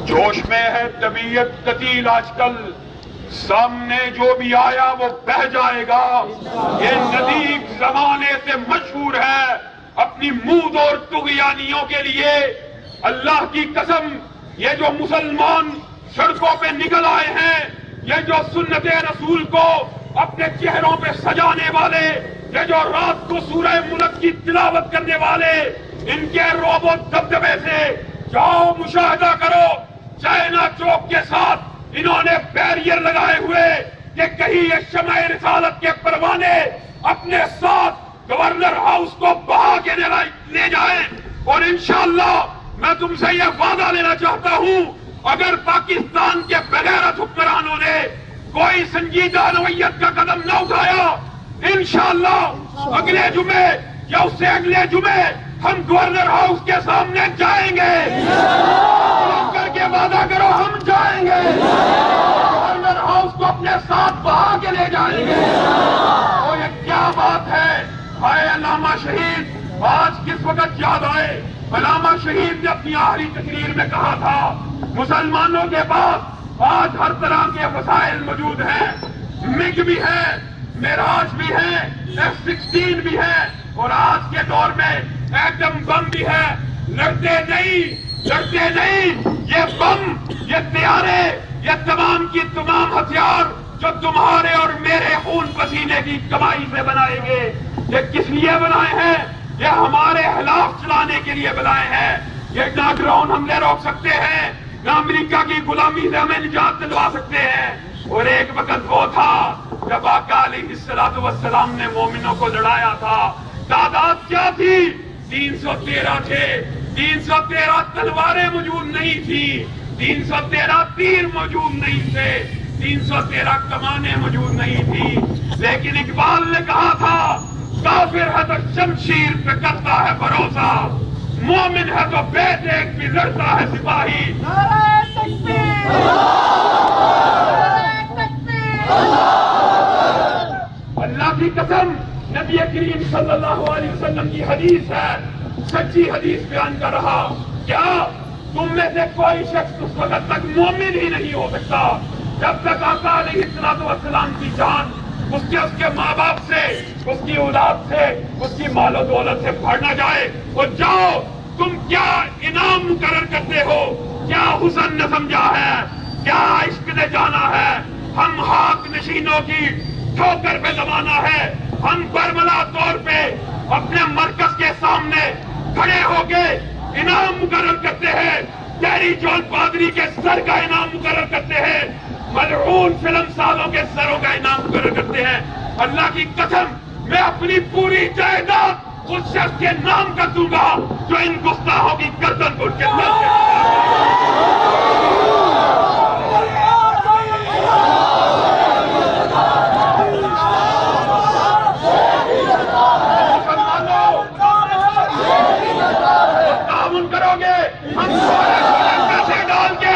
جوش میں ہے طبیعت قتیل آج کل، سامنے جو بھی آیا وہ بہہ جائے گا. یہ ندیب زمانے سے مشہور ہے اپنی مود اور طغیانیوں کے لیے. اللہ کی قسم، یہ جو مسلمان سڑکوں پہ نکل آئے ہیں، یہ جو سنت رسول کو اپنے چہروں پہ سجانے والے، یہ جو رات کو سورہ ملک کی تلاوت کرنے والے، ان کے رعب و دبدبے سے جاؤ مشاہدہ کرو. چائنا چوک کے ساتھ انہوں نے بیریئر لگائے ہوئے کہ کہیں یہ شمع رسالت کے پروانے اپنے ساتھ گورنر ہاؤس کو بہا کے لے جائیں. اور انشاءاللہ میں تم سے یہ وعدہ لینا چاہتا ہوں، اگر پاکستان کے بغیرت حکمرانوں نے کوئی سنجیدہ نوعیت کا قدم نہ اٹھایا، انشاءاللہ اگلے جمعے یا اس سے اگلے جمعے ہم گورنر ہاؤس کے سامنے جائیں گے. کر کے وعدہ کرو ہم جائیں گے، گورنر ہاؤس کو اپنے ساتھ بہا کے لے جائیں گے. اور یہ کیا بات ہے، ہائے علامہ شہید آج کس وقت یاد آئے. علامہ شہید نے اپنی آخری تقریر میں کہا تھا مسلمانوں کے پاس آج ہر طرح کے وسائل موجود ہیں، مگ بھی ہے، معراج بھی ہے، F-16 بھی ہے، اور آج کے دور میں ایٹم بم بھی ہے. لڑتے نہیں، یہ بم، یہ طیارے، یہ تمام کی تمام ہتھیار جو تمہارے اور میرے خون پسینے کی کمائی سے بنائے گے، یہ کس لیے بنائے ہیں؟ یہ ہمارے خلاف چلانے کے لیے بنائے ہیں. یہ نہ ڈرون حملے روک سکتے ہیں، نہ امریکہ کی غلامی سے ہمیں نجات دلوا سکتے ہیں. اور ایک وقت وہ تھا جب آقا علیہ الصلوۃ والسلام نے مومنوں کو لڑایا تھا. تعداد کیا تھی؟ 313 تھے. 313 تلواریں موجود نہیں تھی، 313 تیر موجود نہیں تھے، 313 کمانیں موجود نہیں تھی. لیکن اقبال نے کہا تھا کافر ہے تو شمشیر پہ کرتا ہے بھروسہ، مومن ہے تو بے دیکھ بھی لڑتا ہے سپاہی. اللہ کی قسم، نبی کریم صلی اللہ علیہ وسلم کی حدیث ہے، سچی حدیث بیان کر رہا. کیا تم میں سے کوئی شخص اس وقت تک مومن ہی نہیں ہو سکتا جب تک آقا علیہ الصلوۃ والسلام کی جان اس کے ماں باپ سے، اس کی اولاد سے، اس کی مال و دولت سے بڑھ نہ جائے. اور جاؤ، تم کیا انعام مقرر کرتے ہو؟ کیا حسن نے سمجھا ہے؟ کیا عشق نے جانا ہے؟ ہم حق نشینوں کی ٹھوکر پہ زمانہ ہے. ہم برملا طور پہ اپنے مرکز کے سامنے کھڑے ہو کے انعام مقرر کرتے ہیں. کیری جول پادری کے سر کا انعام مقرر کرتے ہیں، ملعون فلم سازوں کے سروں کا انعام مقرر کرتے ہیں. اللہ کی قسم، میں اپنی پوری جائیداد اس شخص کے نام کر دوں گا جو ان گستاخوں کی گردن کو تعاون کرو گے. ہم پیسے ڈال کے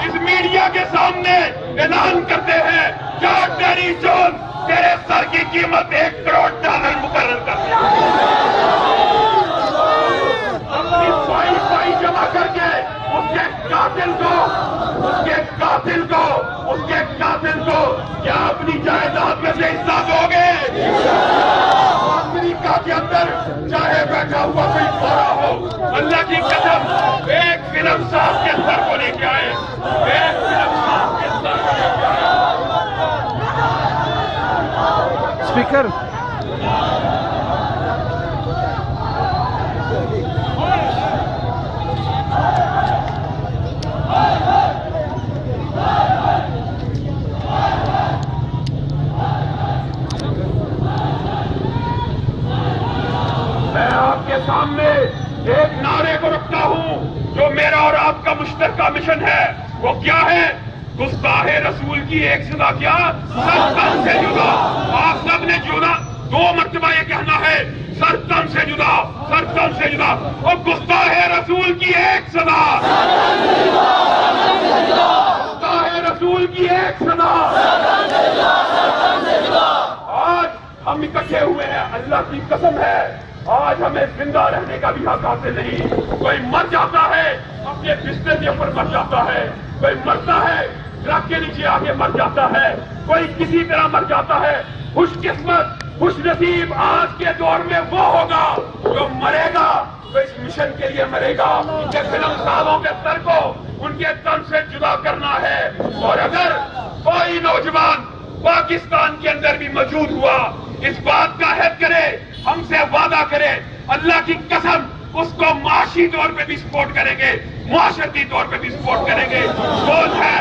اس میڈیا کے سامنے اعلان کرتے ہیں کیا ٹیری جون تیرے سر کی قیمت $1 کروڑ مقرر کر دیا. پائی جمع کر کے اس کے قاتل کو کیا اپنی جائیداد میں سے حصہ دو گے؟ امریکہ کے اندر چاہے بیٹھا ہوا کوئی پورا ہو، اللہ کی قسم ایک فلم صاحب کے سر کو لے کے آئے، ایک فلم صاحب کے سر کو لے کے آئے. اسپیکر میں آپ کے سامنے ایک نعرے کو رکھتا ہوں جو میرا اور آپ کا مشترکہ مشن ہے. وہ کیا ہے؟ گستاخ رسول کی ایک صدا کیا؟ سر تن سے جدا. آپ سب نے جدا 2 مرتبہ یہ کہنا ہے، سر تن سے جدا، سر تن سے جدا. اور گستاخ رسول کی ایک صدا، گستاخ رسول کی ایک صدا. آج ہم اکٹھے ہوئے ہیں، اللہ کی قسم ہے آج ہمیں زندہ رہنے کا بھی حق حاصل نہیں. کوئی مر جاتا ہے کے بستر کے اوپر مر جاتا ہے، کوئی مرتا ہے ٹرک کے نیچے آگے مر جاتا ہے، کوئی کسی طرح مر جاتا ہے۔ خوش قسمت خوش نصیب آج کے دور میں وہ ہوگا جو مرے گا تو اس مشن کے لیے مرے گا کہ فلم سازوں کے سر کو ان کے تن سے جدا کرنا ہے۔ اور اگر کوئی نوجوان پاکستان کے اندر بھی موجود ہوا اس بات کا عہد کرے، ہم سے وعدہ کرے، اللہ کی قسم اس کو معاشی طور پہ بھی سپورٹ کریں گے، معاشرتی طور پہ بھی سپورٹ کریں گے۔ سوچ ہے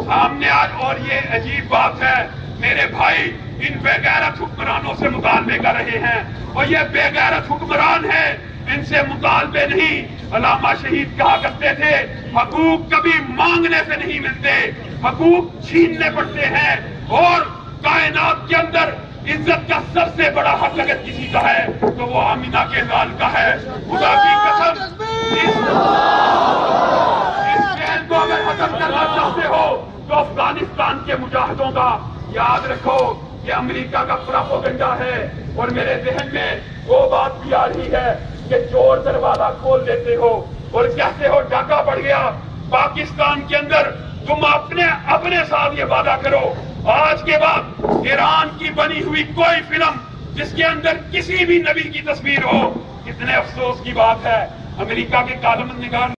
سامنے آج، اور یہ عجیب بات ہے میرے بھائی، ان بے غیرت حکمرانوں سے مطالبے کر رہے ہیں، اور یہ بے غیرت حکمران ہیں، ان سے مطالبے نہیں۔ علامہ شہید کہا کرتے تھے حقوق کبھی مانگنے سے نہیں ملتے، حقوق چھیننے پڑتے ہیں، اور کائنات کے اندر عزت کا سب سے بڑا حق اگر کسی کا ہے تو وہ آمینہ کے لال کا ہے۔ خدا کی قسم اس چین کو اگر ختم کرنا چاہتے ہو تو افغانستان کے مجاہدوں کا یاد رکھو، یہ امریکہ کا پراپوگنڈا ہے۔ اور میرے ذہن میں وہ بات بھی آ رہی ہے کہ چور دروازہ کھول دیتے ہو اور کہتے ہو ڈاکہ پڑ گیا۔ پاکستان کے اندر تم اپنے ساتھ یہ وعدہ کرو، آج کے بعد ایران کی بنی ہوئی کوئی فلم جس کے اندر کسی بھی نبی کی تصویر ہو، کتنے افسوس کی بات ہے امریکہ کے کالم نگار